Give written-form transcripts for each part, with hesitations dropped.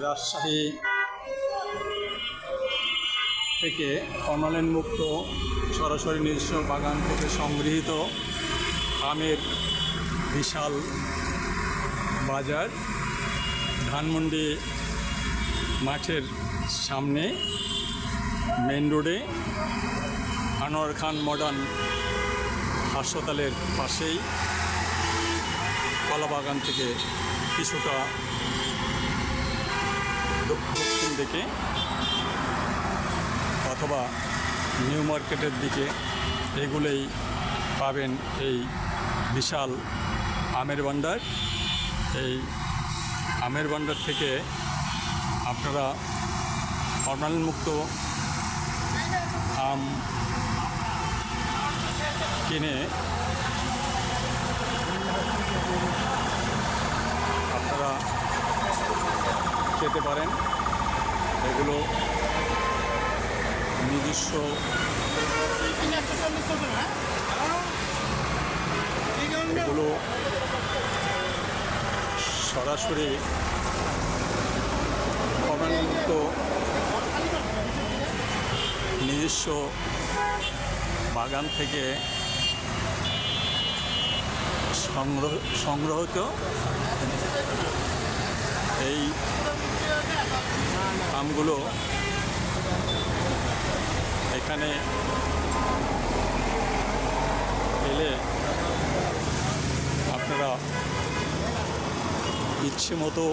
রাজশাহী থেকে ফরমালিন মুক্ত সরাসরি নিজস্ব বাগান থেকে সংগৃহীত আমের বিশাল বাজার ধানমন্ডি মাঠের সামনে মেন রোডে আনোয়ার খান মডার্ন হাসপাতালের পাশেই কলাবাগান থেকে কিছুটা দক্ষিণ দিকে অথবা নিউ মার্কেটের দিকে এগুলোই পাবেন এই বিশাল আমের ভান্ডার। এই আমের ভান্ডার থেকে আপনারা ফরমালিন মুক্ত আম কিনে আপনারা খেতে পারেন। এগুলো নিজস্ব এগুলো সরাসরি ফরমালিন মুক্ত নিজস্ব বাগান থেকে সংগ্রহিত এই আমগুলো এখানে এলে আপনারা ইচ্ছে মতো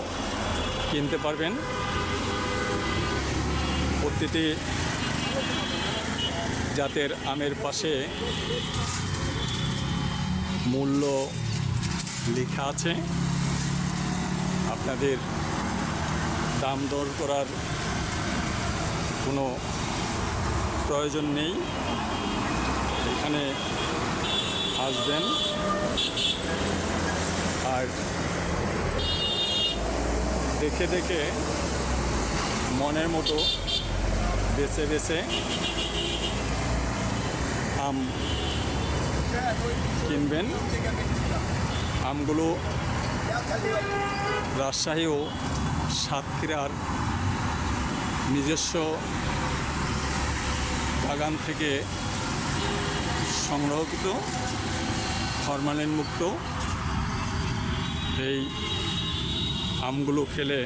কিনতে পারবেন। প্রতিটি জাতের আমের পাশে মূল্য লেখা আছে। আপনাদের দাম দর করার কোনো প্রয়োজন নেই। এখানে আসবেন আর দেখে দেখে মনের মতো বেছে বেছে আম কিনবেন। আমগুলো রাজশাহী ও সাতক্ষীরার নিজস্ব বাগান থেকে সংরক্ষিত ফরমালিন মুক্ত এই আমগুলো খেলে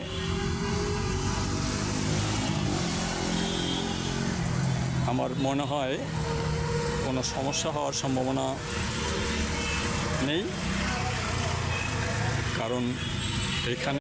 আমার মনে হয় কোনো সমস্যা হওয়ার সম্ভাবনা নেই, কারণ এখানে